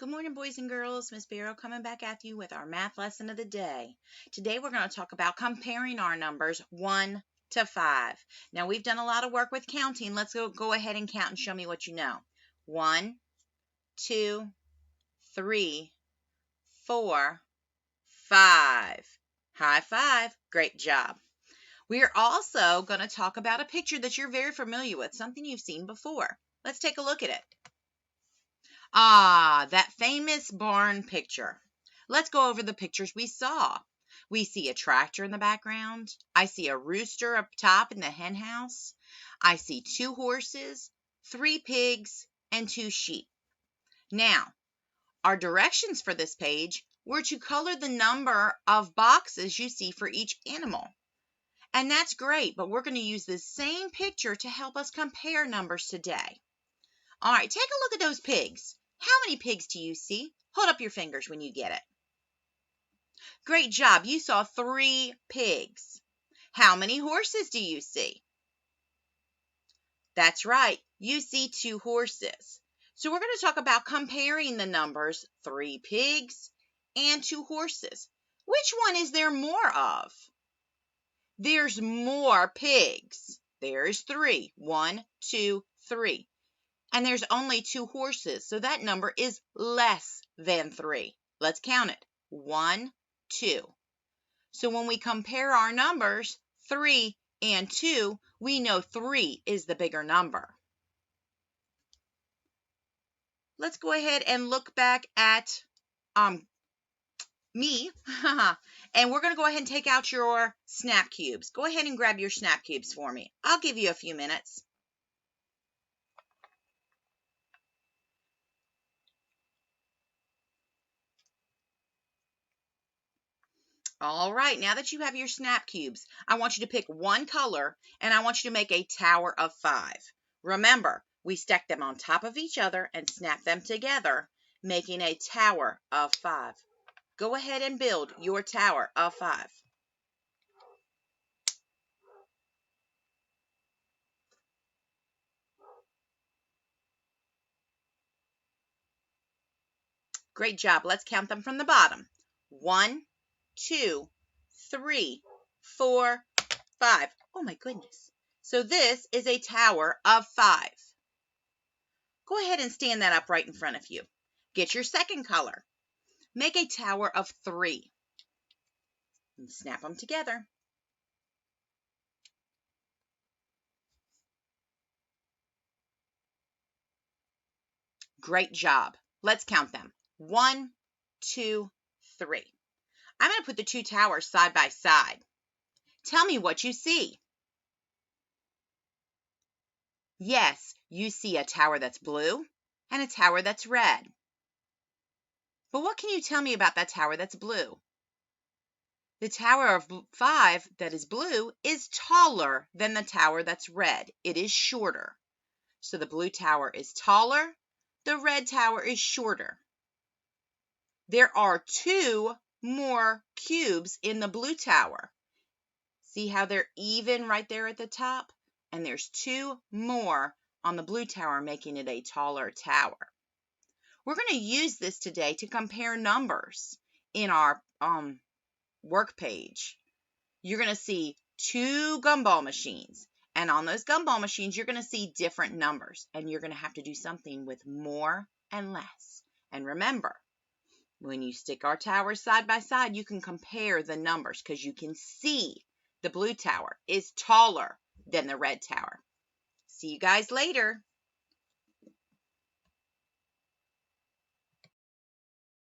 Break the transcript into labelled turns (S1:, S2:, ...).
S1: Good morning, boys and girls. Miss Barrow coming back at you with our math lesson of the day. Today we're going to talk about comparing our numbers 1 to 5. Now we've done a lot of work with counting. Let's go ahead and count and show me what you know. 1, 2, 3, 4, 5. High five. Great job. We're also going to talk about a picture that you're very familiar with, something you've seen before. Let's take a look at it. Ah, that famous barn picture. Let's go over the pictures we saw. We see a tractor in the background. I see a rooster up top in the hen house. I see 2 horses, 3 pigs, and 2 sheep. Now, our directions for this page were to color the number of boxes you see for each animal. And that's great, but we're going to use the same picture to help us compare numbers today. All right, take a look at those pigs. How many pigs do you see? Hold up your fingers when you get it. Great job. You saw 3 pigs. How many horses do you see? That's right. You see 2 horses. So we're going to talk about comparing the numbers 3 pigs and 2 horses. Which one is there more of? There's more pigs. There's 3. 1, 2, 3. And there's only 2 horses, so that number is less than 3. Let's count it. 1, 2. So when we compare our numbers, 3 and 2, we know 3 is the bigger number. Let's go ahead and look back at me, and we're going to go ahead and take out your snap cubes. Go ahead and grab your snap cubes for me. I'll give you a few minutes. All right, now that you have your snap cubes, I want you to pick one color, and I want you to make a tower of 5. Remember, we stack them on top of each other and snap them together, making a tower of 5. Go ahead and build your tower of 5. Great job. Let's count them from the bottom. 1, 2, 3, 4, 5. Oh my goodness. So this is a tower of 5. Go ahead and stand that up right in front of you. Get your second color. Make a tower of 3. And snap them together. Great job. Let's count them. 1, 2, 3. I'm going to put the 2 towers side by side. Tell me what you see. Yes, you see a tower that's blue and a tower that's red. But what can you tell me about that tower that's blue? The tower of 5 that is blue is taller than the tower that's red. It is shorter. So the blue tower is taller. The red tower is shorter. There are 2 more cubes in the blue tower. See how they're even right there at the top? And there's 2 more on the blue tower, making it a taller tower. We're going to use this today to compare numbers in our work page. You're going to see 2 gumball machines. And on those gumball machines, you're going to see different numbers. And you're going to have to do something with more and less. And remember, when you stick our towers side by side, you can compare the numbers because you can see the blue tower is taller than the red tower. See you guys later.